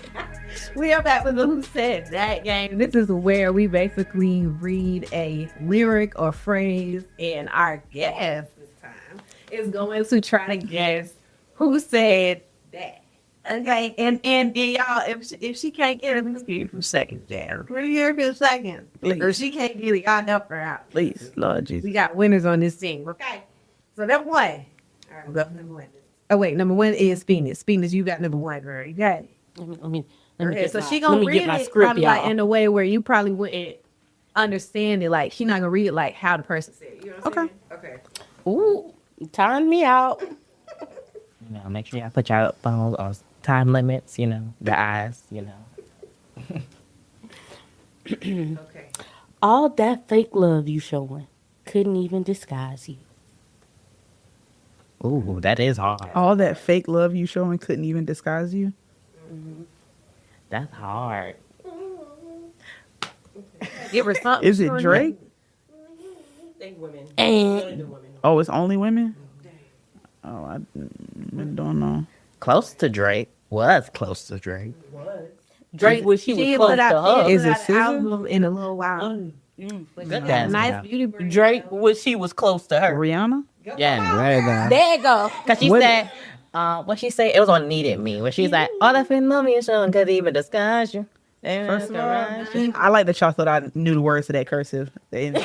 We are back with the Who Said That game. This is where we basically read a lyric or phrase, and our guest this time is going to try to guess who said that. Okay, and y'all, if she can't get it, let's give you a few seconds, Dan. We're here for a second. If she can't get it, y'all help her out. Please, Lord Jesus. We got winners on this team. Okay, so number one. All right, we'll go for number one. Oh wait, number one is Phoenix. Phoenix, you got number one, right? You got it. Let me Okay, get so my, she gonna let me read get my it script, probably y'all. like in a way where you probably wouldn't understand it. Like she not gonna read it like how the person said it. You know what I'm saying? Okay. Ooh, time me out. You know, make sure y'all put your phones on time limits, you know, the eyes, you know. Okay. All that fake love you showing couldn't even disguise you. Ooh, that is hard. All that fake love you showing couldn't even disguise you. That's hard. Give her something. Is it Drake? And Oh, it's only women? Oh, I don't know. Close to Drake. Was close to Drake. Drake was she was close put to out, her. Is it an SZA? album in a little while. Good Got a guess. nice beauty brand. Drake was she was close to her. Rihanna? Yeah, right there. There you go. Because she What- said, what she say? It was on Needed Me, where she's like, all that fake love you showing could even disguise you. First of all, I like that y'all thought I knew the words to that cursive. Because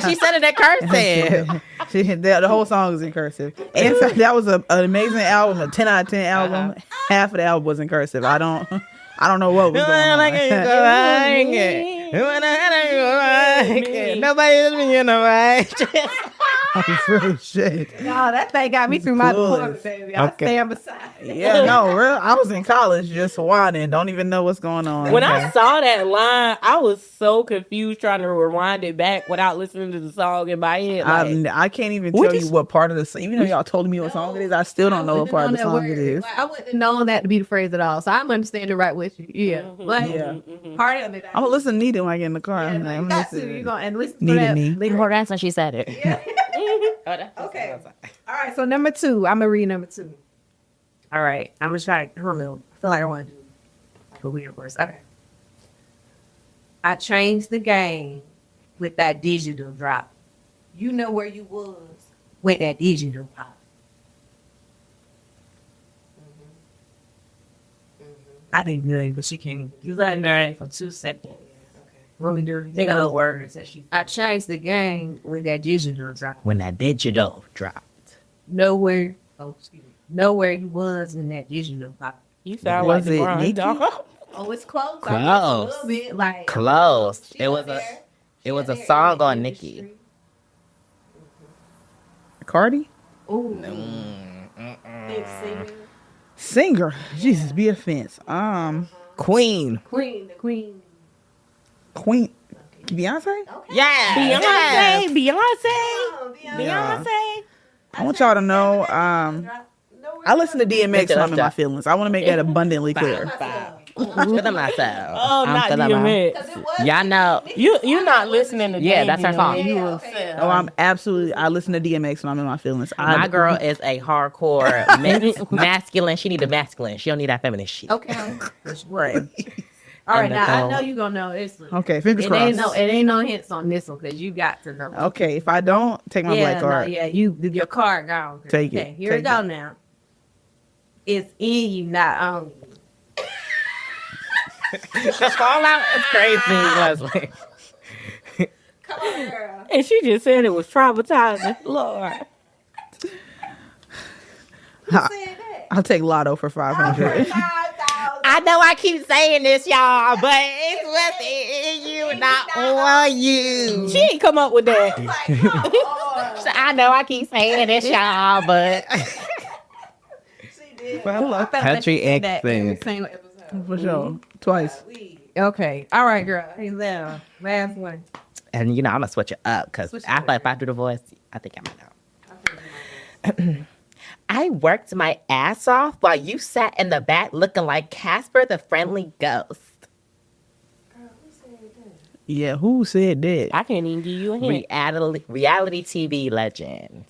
she said it at cursive. The whole song is in cursive. And so that was an amazing album, a 10 out of 10 album. Half of the album was in cursive. I don't know what was going on. Nobody is being right. Real shit. No, that thing got me through my Clueless. divorce, baby. I stand beside it. Yeah, no, real. I was in college just whining. Don't even know what's going on. When I saw that line, I was so confused trying to rewind it back without listening to the song in my head. Like, I can't even tell you what part of the song. Even though y'all told me what song it is, I still don't know what part of the song it is. Like, I wouldn't have known that to be the phrase at all. So I'm understanding right with you. Yeah. Like, part of it. I'm gonna listen to Nita when I get in the car. Yeah, I'm you like, got to. You're going to listen to Nita that. me. Leave her answer. She said it. Yeah. Okay. All right. So number 2. I'm gonna read number 2. All right. I'm just trying to remember. I feel like I want to do a weird verse. Okay. I changed the game with that digital drop. You know where you was with that digital drop. I think good, but she can use that name for 2 seconds. Really dirty. They got those words that she. I changed the game with that digital drop. When that digital dropped. Nowhere. Oh, excuse me. Nowhere you was in that digital drop. you sound Was like it LeBron. Nicki? Dog. Oh, it's close. Close. A little bit like Close. She It was was a there. it was a She song in the on industry. Nicki. Cardi? Ooh. Singer. Jesus, be offense. Queen. Queen, the queen. Queen. Beyonce? Yeah. Beyonce, Oh, Beyonce. I want y'all to know, I listen to DMX when I'm in my feelings. I want to make that abundantly clear. Feeling myself. Oh, I'm not feeling DMX. Y'all know. You're not listening to Yeah, that's her Damian. song. You Yeah, will okay. say- Oh, I listen to DMX when I'm in my feelings. My girl is a hardcore masculine. She need a masculine. She don't need that feminine shit. Okay. Right. All right, now I know you're gonna know this one. Okay, fingers It ain't crossed. no hints on this one because you got to know. Okay, if I don't, take my black card. your card gone. Take it. Okay, here we Take go it. now. It's in you, not on you. The fallout is crazy, Leslie. Come on, girl. And she just said it was traumatizing. Lord. I'll take Lotto for 500. I know I keep saying this, y'all, but it's what's in you, not on you. She ain't come up with that. So I know I keep saying this, y'all, but country accent. For sure. Twice. Okay. All right, girl. Hey, now, last one. And you know, I'm gonna switch it up because I feel like if I do the voice, I think I might know. I worked my ass off while you sat in the back looking like Casper the Friendly Ghost. Yeah, who said that? I can't even give you a hint. Reality TV legend.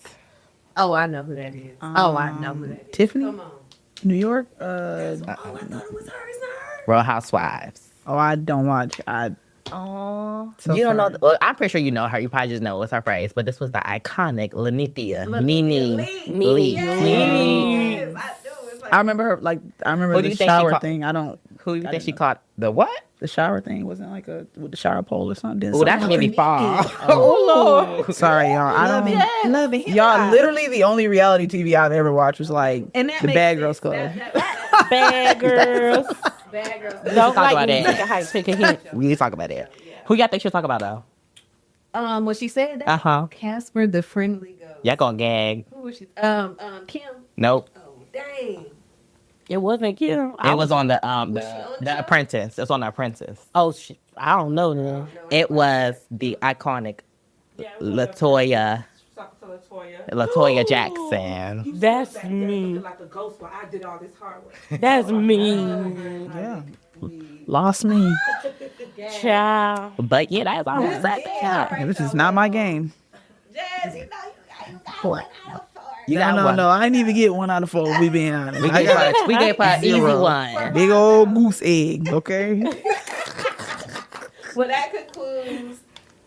Oh, I know who that is. I know who that is. Tiffany? Come on. New York? I thought it was her. It's not her. Real Housewives. Oh, I don't watch. Oh, So you don't know. sorry. Well, I'm pretty sure you know her. You probably just know what's her phrase. But this was the iconic Lanitia Nene Lee. Yes, I do. It's like, I remember her, I remember Who do the you think she shower called- thing. Who do you think didn't she know. caught? The what? The shower thing wasn't like with the shower pole or something. Oh, that's Something gonna be like- far. Oh, Lord. Sorry, y'all. I don't. love it. Y'all, literally the only reality TV I've ever watched was like And that the makes Bad sense. Girls Club. Bad girls. Bad girls. Don't talk about like that. take a hike, take a hint. We need to talk about it. Who y'all think she'll talk about though? When she said that, Uh-huh. Casper the Friendly Ghost. Y'all gonna gag? Who was she? Kim. Nope. Oh, dang. It wasn't Kim. It was on the Apprentice. It was on the Apprentice. Oh, shit. I don't know now. It was the iconic Latoya Jackson. That's me. Like a ghost while I did all this hard work. That's me. Yeah. Lost me. Child. But yeah, that's all I'm saying. Yeah, this is not my game. Jazz, you got You got No, one. I didn't even get 1 out of 4. We being honest. We I gave got her an easy zero. one. big old goose egg. Okay. Well, that concludes.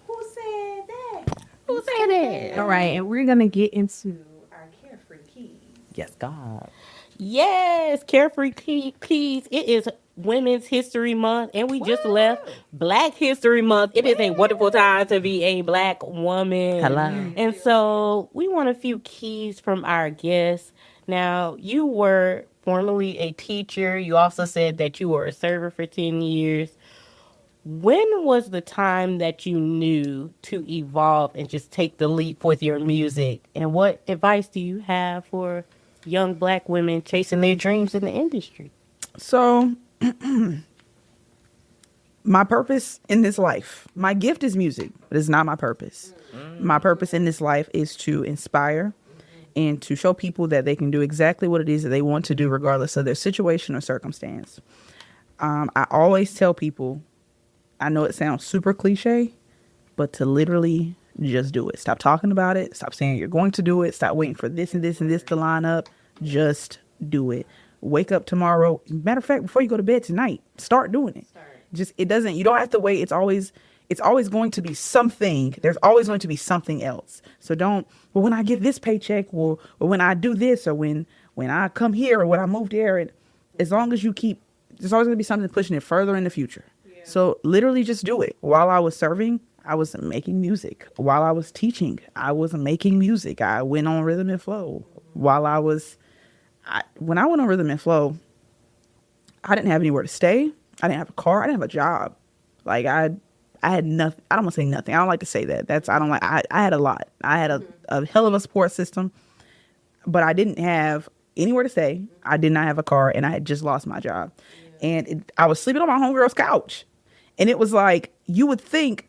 Who said that? Who said it? All right, and we're gonna get into our carefree keys. Yes, God. Yes, Carefree Keys. It is Women's History Month, and we just left Black History Month. It is a wonderful time to be a Black woman. Hello. And so we want a few keys from our guests. Now, you were formerly a teacher. You also said that you were a server for 10 years. when was the time that you knew to evolve and just take the leap with your music? And what advice do you have for young Black women chasing their dreams in the industry? So, my purpose in this life, my gift is music, but it's not my purpose. My purpose in this life is to inspire and to show people that they can do exactly what it is that they want to do, regardless of their situation or circumstance. I always tell people, I know it sounds super cliche, but to literally just do it. Stop talking about it. Stop saying you're going to do it. Stop waiting for this and this and this to line up. Just do it. Wake up tomorrow. Matter of fact, before you go to bed tonight, start doing it. Just, you don't have to wait. It's always going to be something. There's always going to be something else. So don't, well, when I get this paycheck, or when I do this, or when I come here, or when I move there, and as long as you keep, there's always going to be something pushing it further in the future. Yeah. So literally just do it. While I was serving, I was making music. While I was teaching, I was making music. I went on Rhythm and Flow. When I went on Rhythm and Flow, I didn't have anywhere to stay. I didn't have a car. I didn't have a job. Like I had nothing. I don't want to say nothing. I don't like to say that. I had a lot. I had a hell of a support system, but I didn't have anywhere to stay. I did not have a car, and I had just lost my job. Yeah. And I was sleeping on my homegirl's couch. And it was like, you would think,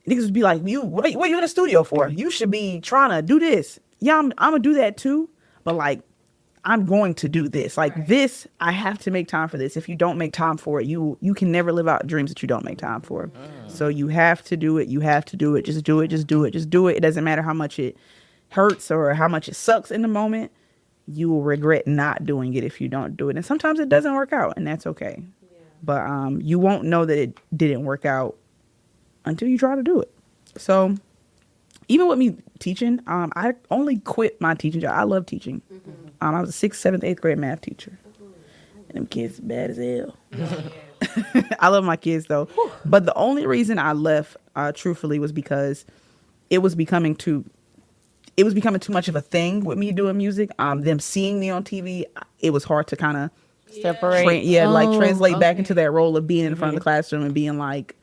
niggas would be like, what are you in the studio for? You should be trying to do this. Yeah, I'm going to do that too. But like, I'm going to do this. Like right. This, I have to make time for this. If you don't make time for it, you can never live out dreams that you don't make time for. So you have to do it. You have to do it. Just do it. Just do it. Just do it. It doesn't matter how much it hurts or how much it sucks in the moment. You will regret not doing it if you don't do it. And sometimes it doesn't work out, and that's okay. Yeah. But you won't know that it didn't work out until you try to do it. So even with me teaching, I only quit my teaching job. I love teaching. Mm-hmm. I was a 6th, 7th, 8th grade math teacher. And them kids bad as hell. I love my kids though. But the only reason I left, truthfully, was because it was becoming too much of a thing with me doing music. Them seeing me on TV, it was hard to kind of separate. Translate back into that role of being in front of the classroom and being like,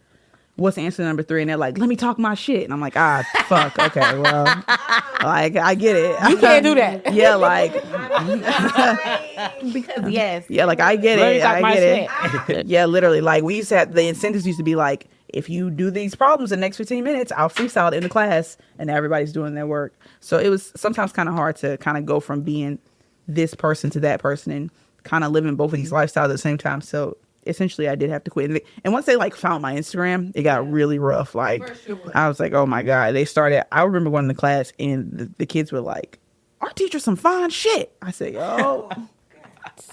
what's answer number 3? And they're like, let me talk my shit. And I'm like, fuck. Okay, well, like, I get it. You can't do that. Yeah, like. Because, yes. Yeah, like, I get it. I get it. Yeah, literally. Like, we used to have, the incentives used to be like, if you do these problems in the next 15 minutes, I'll freestyle it in the class. And everybody's doing their work. So it was sometimes kind of hard to kind of go from being this person to that person and kind of living both of these lifestyles at the same time. So essentially I did have to quit. And once they like found my Instagram, it got really rough. Like I was like, oh my God. I remember going to class and the kids were like, our teacher's some fine shit. I said, yo,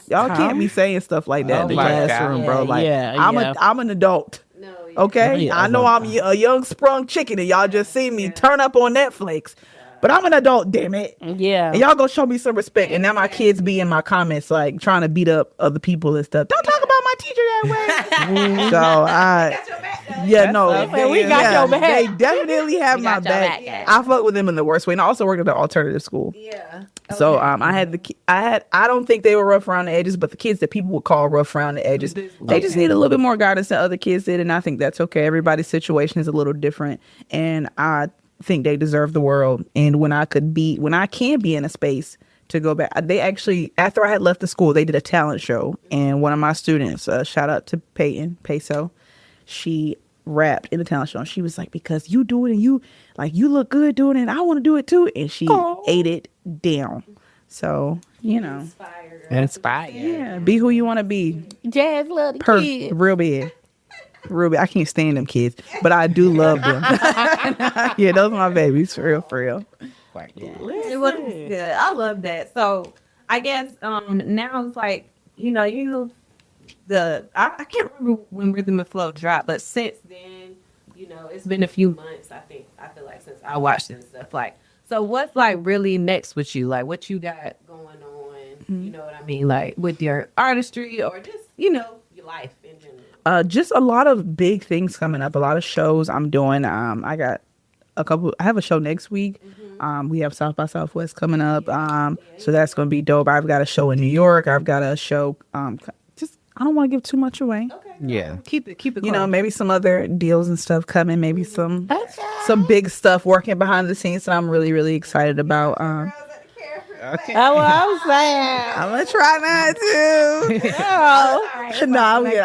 y'all can't be saying stuff like that in the classroom, bro. Like I'm an adult. No, okay. I know I'm a young sprung chicken and y'all just see me turn up on Netflix. But I'm an adult, damn it. Yeah. And y'all go show me some respect. And now my kids be in my comments, like, trying to beat up other people and stuff. Don't talk about my teacher that way. So, we got your back. They definitely have my back. I fuck with them in the worst way. And I also worked at an alternative school. Yeah. Okay. So, I don't think they were rough around the edges, but the kids that people would call rough around the edges, they just need a little bit more guidance than other kids did. And I think that's okay. Everybody's situation is a little different. And I think they deserve the world. And when I can be in a space to go back, they actually, after I had left the school, they did a talent show, and one of my students, shout out to Peyton Peso, she rapped in the talent show, and she was like, because you do it and you look good doing it, I want to do it too. And she ate it down. So inspired. Yeah, be who you want to be. Jazz love the kids real big. I can't stand them kids, but I do love them. Yeah, those are my babies, for real. It was good. I love that. So I guess now it's like, I can't remember when Rhythm and Flow dropped, but since then, it's been a few months. I feel like since I watched it and stuff. Like, so what's like really next with you? Like, what you got going on? Mm-hmm. You know what I mean? Like with your artistry or just your life in general. Just a lot of big things coming up. A lot of shows I'm doing. I got I have a show next week. Mm-hmm. We have South by Southwest coming up. So that's going to be dope. I've got a show in New York. I've got a show. I'm I don't want to give too much away. Okay. Yeah. Keep it. You know, maybe some other deals and stuff coming. Maybe some big stuff working behind the scenes that I'm really, really excited about. Okay. That's what I'm saying. I'm gonna try not to.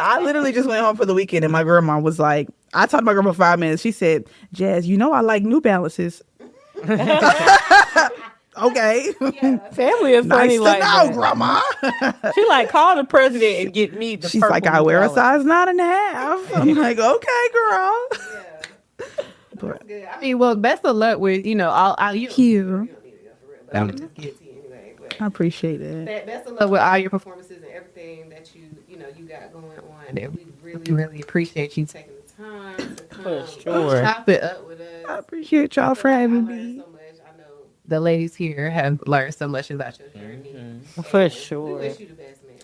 I literally just went home for the weekend, and my grandma was like, I talked to my grandma for 5 minutes. She said, "Jazz, you know I like New Balances." Okay. Family is funny Nice like to know, that. Grandma. She like call the president and get me the She's purple like, I wear a umbrella. size 9.5. I'm like, okay, girl. I mean, well, best of luck with, you know, all you. You. Um, Just get to you anyway. But I appreciate it. best of luck with all your performances and everything that you got going on. And we really, really appreciate you taking the time to come For sure. chop it up with us. I appreciate y'all for having I learned me. so much. I know the ladies here have learned so much about your journey. For We sure. wish you the best, man.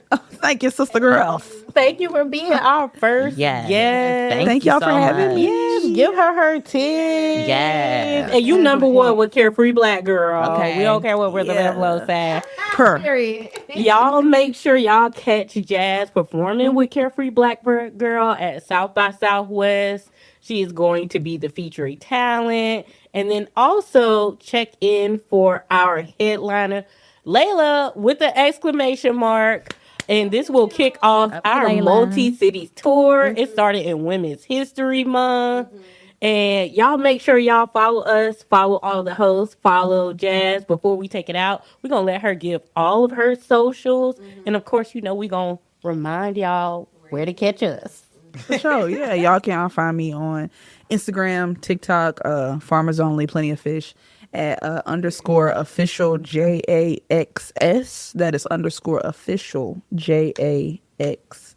Thank you, sister girls. Thank you for being our first. Yes. Yes. Thank you y'all for so having much. me. Yes, give her tips. Yes. And you number one with Carefree Black Girl. Okay. We don't care what Rhythm Yeah. and Flow say. Per. Period. Y'all make sure y'all catch Jazz performing with Carefree Black Girl at South by Southwest. She is going to be the featuring talent. And then also check in for our headliner, Layla, with the exclamation mark. And this will kick off our Layla. multi-cities tour. It started in Women's History Month. And y'all make sure y'all follow us, follow all the hosts, follow Jazz. Before we take it out, we're going to let her give all of her socials. And of course, you know, we're going to remind y'all where to catch us. For sure. Yeah, y'all can find me on Instagram, TikTok, Farmers Only, Plenty of Fish, at _official JAXS. That is _official JAXS.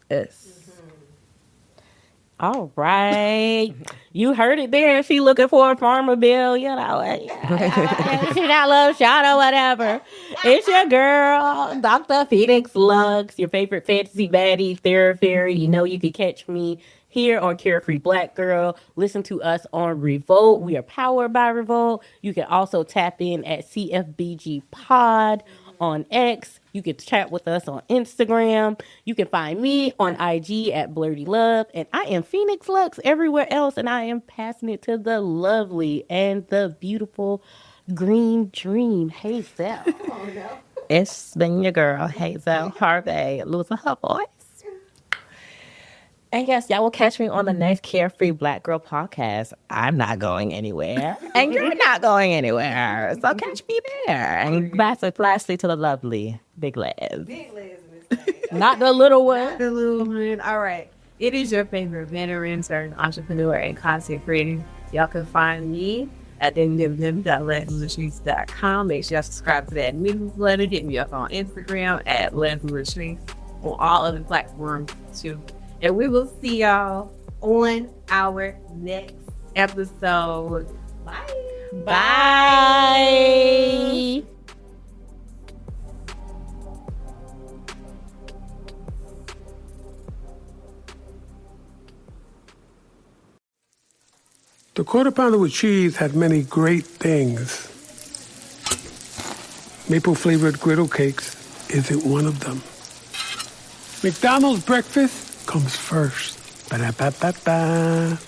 All right. You heard it there. She looking for a farmer bill, you know. She got a little shot or whatever. It's your girl, Dr. Phoenix Lux, your favorite fantasy baddie, Fairy. You know you can catch me here on Carefree Black Girl. Listen to us on Revolt. We are powered by Revolt. You can also tap in at CFBG Pod on X. You can chat with us on Instagram. You can find me on IG at Blurty Love. And I am Phoenix Lux everywhere else. And I am passing it to the lovely and the beautiful Green Dream Hazel. It's been your girl, Hazel Harvey, losing her voice. And yes, y'all will catch me on the next Carefree Black Girl podcast. I'm not going anywhere. And you're not going anywhere. So catch me there. And lastly to the lovely Big Les. Big legs in this thing. Not the little one. The little one. All right. It is your favorite veteran, turned entrepreneur, and content creator. Y'all can find me at www.lesliestreets.com. Make sure y'all subscribe to that newsletter. Hit me up on Instagram at lesliestreets, on all other platforms too. And we will see y'all on our next episode. Bye. Bye. The Quarter Pounder with Cheese had many great things. Maple-flavored griddle cakes isn't one of them. McDonald's breakfast comes first. Ba-da-ba-ba-ba.